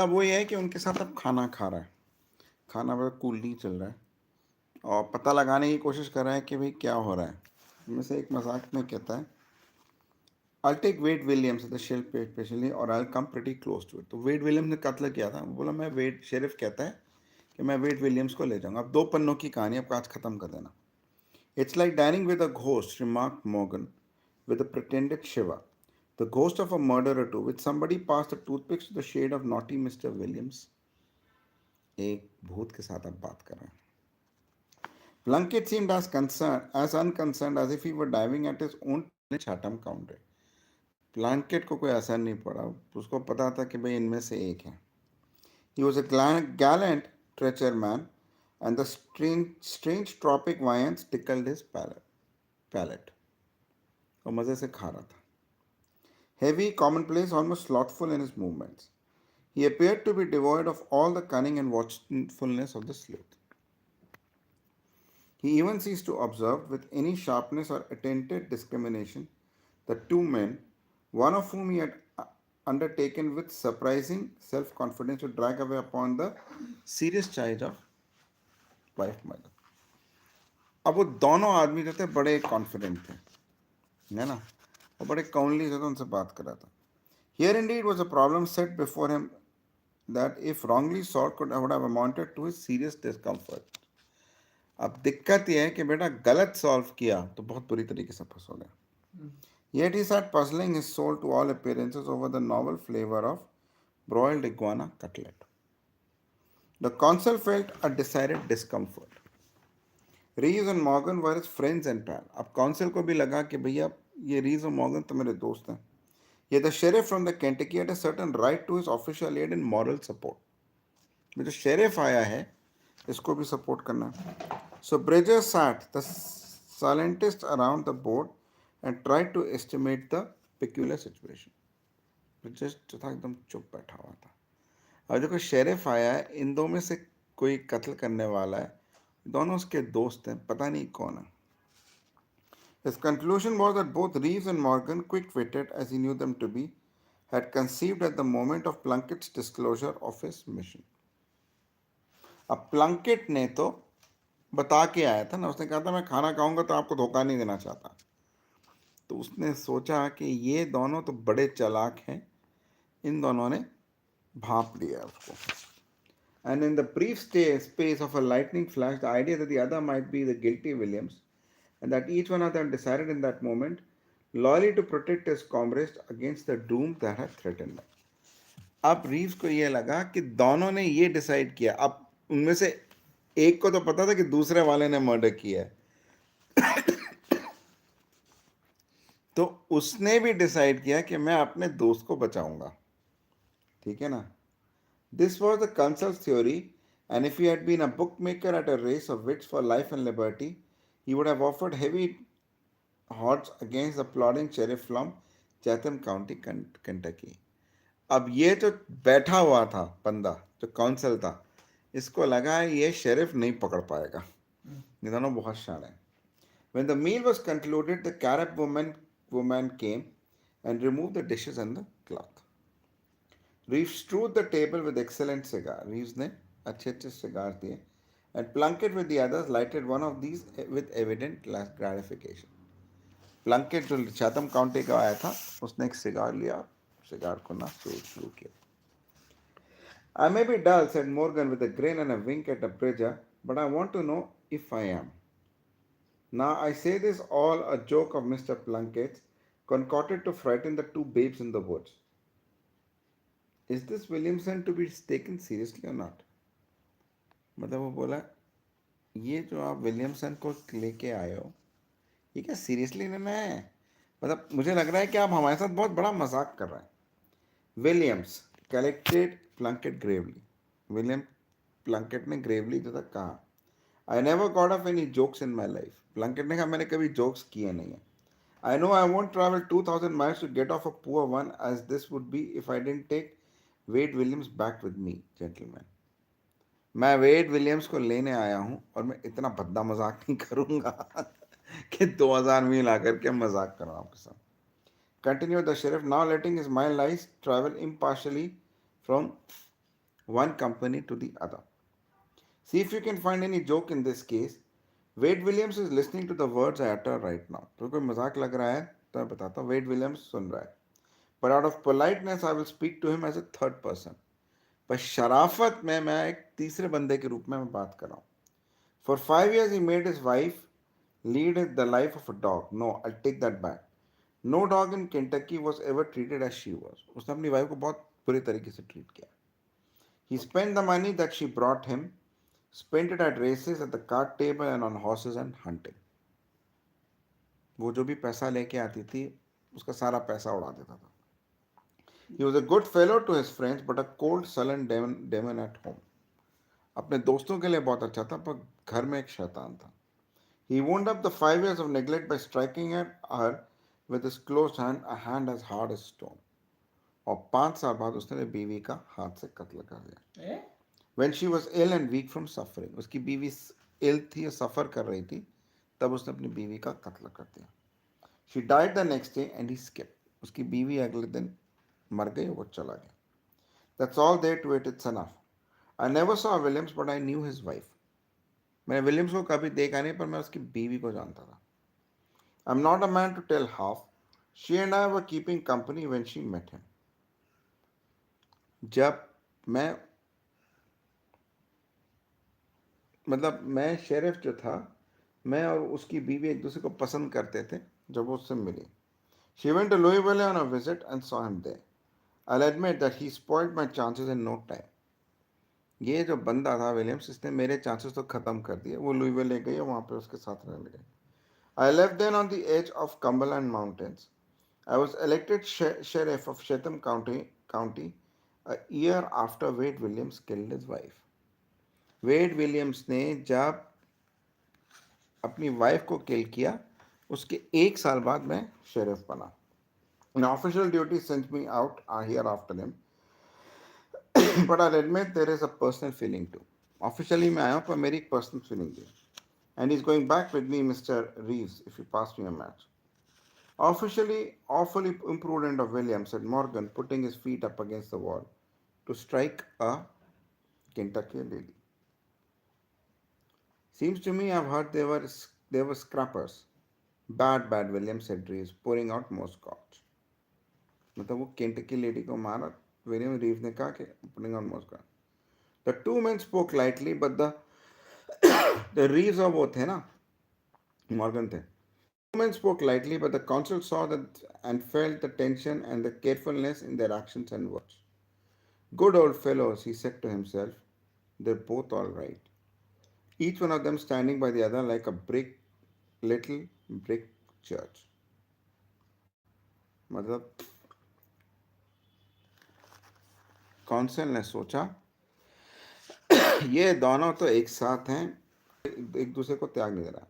अब वो ये है कि उनके साथ अब खाना खा रहा है, खाना बड़ा कूल नहीं चल रहा है और पता लगाने की कोशिश कर रहा है कि भाई क्या हो रहा है। इनमें से एक मजाक में कहता है, I'll take Wade Williams at the shell patiently or I'll come pretty close to it। तो वेड विलियम्स ने कत्ल किया था, वो बोला मैं वेड, शेरिफ कहता है कि मैं वेड विलियम्स को ले जाऊंगा। अब 2 पन्नों की कहानी, अब आज खत्म कर देना। It's like dining with a ghost, remarked Morgan with a pretended shiver. The ghost of a murderer too, with somebody passed the toothpicks to the shade of naughty Mr. Williams। एक भूत के साथ अब बात कर रहे हैं। Plunkett seemed as concerned, as unconcerned as if he were diving at his own Chatham county। Plunkett को कोई असर नहीं पड़ा, उसको पता था कि भाई इनमें से एक है। He was a gallant treacher man, and the strange tropic viands tickled his palate। वो मजे से खा रहा था। Heavy, commonplace, almost slothful in his movements, he appeared to be devoid of all the cunning and watchfulness of the sleuth. He even ceased to observe with any sharpness or attentive discrimination the 2 men, one of whom he had undertaken with surprising self confidence to drag away upon the serious charge of wife murder। अब वो दोनों आदमी जो थे बड़े confident थे, है ना, वो बड़े काउंडली से तो उनसे बात कर रहा था। Here indeed was a problem set before him that if wrongly solved would have amounted to his serious discomfort। अब दिक्कत यह है कि बेटा गलत सॉल्व किया तो बहुत बुरी तरीके से फंसोगे। Yet he sat puzzling his soul to all appearances over the novel flavor of broiled iguana cutlet। The consul felt a decided discomfort। Reeves and Morgan were his friends and pal। अब council को भी लगा कि भैया ये रीज और Morgan तो मेरे दोस्त हैं। Yet the sheriff from the Kentucky had a certain right to his official aid and moral support। जो शेरिफ आया है इसको भी सपोर्ट करना। So Bridger sat the silentest around the board and tried to estimate the peculiar situation। Bridges जो था एकदम चुप बैठा हुआ था। और जो कोई शेरिफ आया है, इन दो में से कोई कत्ल करने वाला है, दोनों उसके दोस्त हैं, पता नहीं कौन है। His conclusion was that both Reeves and Morgan, quick-witted as he knew them to be, had conceived at the moment of Plunkett's disclosure of his mission। अब प्लंकेट ने तो बता के आया था ना, उसने कहा था मैं खाना खाऊंगा तो आपको धोखा नहीं देना चाहता। तो उसने सोचा कि ये दोनों तो बड़े चालाक हैं, इन दोनों ने भाप लिया उसको। And in the brief space of a lightning flash, the idea that the other might be the guilty Williams, and that each one of them decided in that moment loyally to protect his comrades against the doom that had threatened them। अब Reeves को ये लगा कि दोनों ने ये decide किया। अब उनमें से एक को तो पता था कि दूसरे वाले ने मर्डर किया है, तो उसने भी डिसाइड किया कि मैं अपने दोस्त को बचाऊंगा। ठीक है ना। This was the consul's theory, and if he had been a bookmaker at a race of wits for life and liberty, he would have offered heavy odds against the plodding sheriff from Chatham County, Kentucky। अब ये जो बैठा हुआ था बंदा, जो council था, इसको लगा है ये शेरिफ नहीं पकड़ पाएगा, ये दोनों बहुत शान है। When the meal was concluded, the Carib woman came and removed the dishes and the cloth। Reeves strewed the table with excellent cigar। Reeves ने अच्छे अच्छे cigar दिए, and Plunkett with the others lighted one of these with evident gratification। Plunkett जो Chatham county का आया था, उसने एक सिगार लिया, सिगार को ना शुरू किया। I may be dull, said Morgan with a grin and a wink at a Bridger, but I want to know if I am। Now I say this all a joke of Mr. Plunkett's, concocted to frighten the 2 babes in the woods। Is this Williamson to be taken seriously or not? मतलब वो बोला, ये जो आप Williamson को लेके आए हो, ये क्या सीरियसली लेना है? मतलब मुझे लग रहा है कि आप हमारे साथ बहुत बड़ा मजाक कर रहे हैं। Williams collected Plunkett gravely. William Plunkett ने ग्रेवली जो तक कहा, I never got off any jokes in my life. Plunkett ने कहा मैंने कभी जोक्स किए नहीं है। I know I won't travel 2000 miles to get off a poor one as this would be if I didn't take Wade Williams back with me gentleman. मैं Wade Williams को लेने आया हूँ और मैं इतना भद्दा मजाक नहीं करूँगा कि 2000 मील आकर के मजाक करूँ आपके साथ। Continued the sheriff, now letting his mind lies travel impartially from one company to the other. See if you can find any joke in this case. Wade Williams is listening to the words I utter right now. तो कोई मजाक लग रहा है तो मैं बताता हूँ. Wade Williams सुन रहा है. But out of politeness, I will speak to him as a third person. पर शराफत में मैं एक तीसरे बंदे के रूप में मैं बात कर रहा हूँ. For 5 years, he made his wife lead the life of a dog. No, I'll take that back. No dog in Kentucky was ever treated as she was. उसने अपनी वाइफ को बहुत बुरे तरीके से ट्रीट किया. He spent the money that she brought him, spent it at races, at the card table, and on horses and hunting. वो जो भी पैसा लेके आती थी उसका सारा पैसा उड़ा देता था. He was a good fellow to his friends, but a cold, sullen demon at home. अपने दोस्तों के लिए बहुत अच्छा था पर घर में एक शैतान था. He wound up the 5 years of neglect by striking at her with his closed hand, a hand as hard as stone. और 5 साल बाद उसने बीवी का हाथ से कत्ल कर दिया. When she was ill and weak from suffering, उसकी बीवी ill थी या सफ़र कर रही थी तब उसने अपनी बीवी का कत्ल कर दिया. She died the next day and he skipped. उसकी बीवी अगले दिन मर गई, वो चला गया. That's all there to it, it's enough. I never saw Williams but I knew his wife. मैंने विलियम्स को कभी देखा नहीं पर मैं उसकी बीवी को जानता था. I'm not a man to tell half. She and I were keeping company when she met him. जब मैं मतलब मैं शेरिफ जो था, मैं और उसकी बीवी एक दूसरे को पसंद करते थे जब वो उससे मिली. She went to Louisville on a visit and saw him there. I'll admit that he spoiled my chances in no time. ये जो बंदा था विलियम्स, इसने मेरे चांसेस तो ख़त्म कर दिए. वो लुइविल ले गई और वहाँ पे उसके साथ रहने गई. I left then on the edge of Cumberland Mountains. I was elected sheriff of Chatham County a year after Wade Williams killed his wife. Wade Williams ने जब अपनी वाइफ को किल किया उसके 1 साल बाद मैं शेरिफ बना. An official duty sent me out here after him, but I'll admit there is a personal feeling too. Officially मैं आया हूँ पर मेरी एक personal feeling थी. And he's going back with me, Mr. Reeves, if you pass me a match. Officially, awfully imprudent of William, said Morgan, putting his feet up against the wall to strike a Kentucky lady. Seems to me I've heard they were scrappers. Bad, William said Reeves, pouring out more scotch. मतलब वो Kentucky lady को मारा. William रीव ने कहा कि putting out more scotch. The two men spoke lightly, but the Reeves और वो थे ना, मॉर्गन थे. The men spoke lightly, but the consul saw that and felt the tension and the carefulness in their actions and words. Good old fellows, he said to himself. They're both all right. Each one of them standing by the other like a little brick church. मतलब council ने सोचा ये दोनों तो एक साथ हैं, एक दूसरे को त्याग नहीं दे रहा.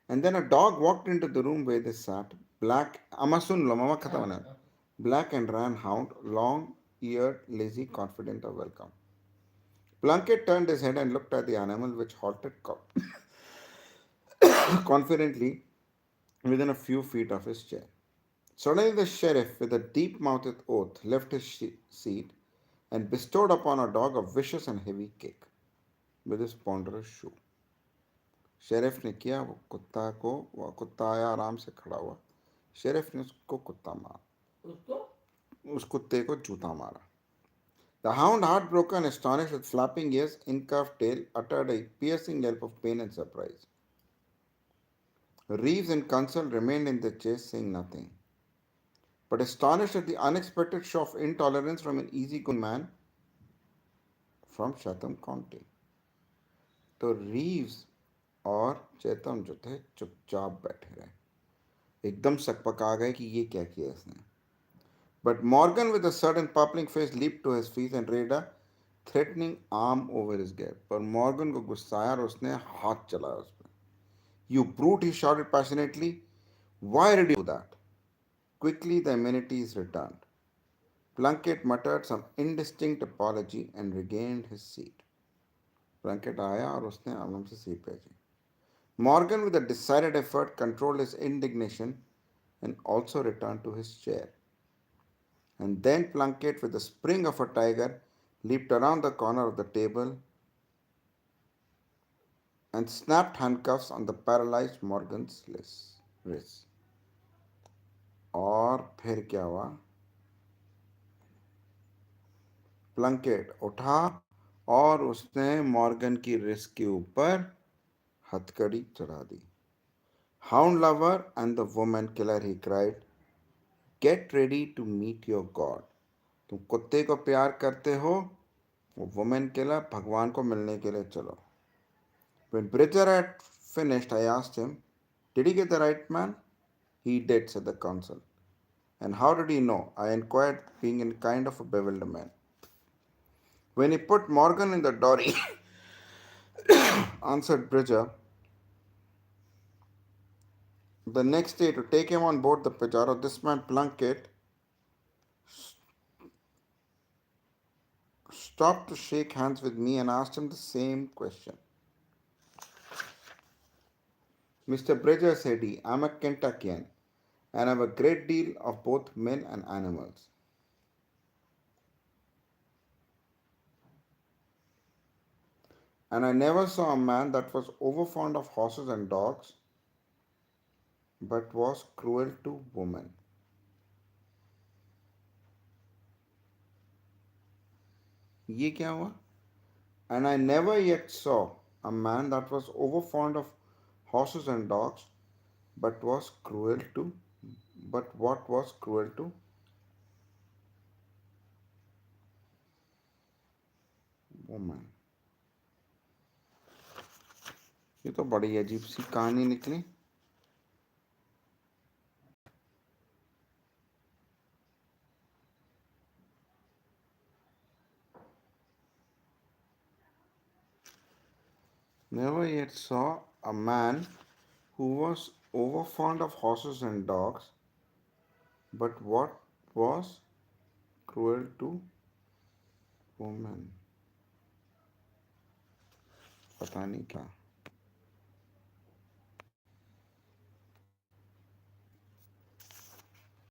And then a dog walked into the room where they sat, black, अमा सुन लो, मामा खत्म होना, black and ran hound, long-eared, lazy, confident of welcome. Plunkett turned his head and looked at the animal, which halted confidently within a few feet of his chair. Suddenly the sheriff, with a deep-mouthed oath, left his seat and bestowed upon a dog a vicious and heavy kick with his ponderous shoe. Sheriff ने किया, वो कुत्ता आया, आराम से खड़ा हुआ. Sheriff ने उसको कुत्ता मारा, उस कुत्ते को जूता मारा. The hound, heartbroken, astonished, with flapping ears, incurved tail, uttered a piercing yelp of pain and surprise. Reeves and Consul remained in the chase, saying nothing, but astonished at the unexpected show of intolerance from an easygoing man from Chatham County. तो Reeves और चेतम जो थे चुपचाप बैठे रहे, एकदम सकपका गए कि ये क्या किया इसने. But Morgan, with a sudden purpling face, leaped to his feet and raised a threatening arm over his head. पर मॉर्गन को गुस्सा आया और उसने हाथ चलाया उस पर. You brute, he shouted passionately. Why did you do that? Quickly the amenities returned. Plunkett muttered some indistinct apology and regained his seat. Plunkett आया और उसने आराम से सीट पे जी. Morgan, with a decided effort, controlled his indignation and also returned to his chair. And then Plunkett, with the spring of a tiger, leaped around the corner of the table, and snapped handcuffs on the paralyzed Morgan's wrist. और फिर क्या हुआ? Plunkett उठा और उसने Morgan की wrist के ऊपर हथकड़ी चढ़ा दी. Hound lover and the woman killer, he cried, get ready to meet your God. तुम कुत्ते को प्यार करते हो, वो वुमेन किलर, भगवान को मिलने के लिए चलो. When Bridger had finished, I asked him, did he get the right man? He did, said the consul. And how did he know? I inquired, being in kind of a bewilderment. When he put Morgan in the dory, answered Bridger, the next day to take him on board the Pajaro, this man Plunkett stopped to shake hands with me and asked him the same question. Mr. Bridger, said he, I'm a Kentuckian and have a great deal of both men and animals. And I never saw a man that was over fond of horses and dogs but was cruel to women. ये क्या हुआ? And I never yet saw a man that was over fond of horses and dogs but was cruel to but what was cruel to woman. ये तो बड़ी अजीब सी कहानी निकली. Never yet saw a man who was over fond of horses and dogs but what was cruel to woman. पता नहीं क्या.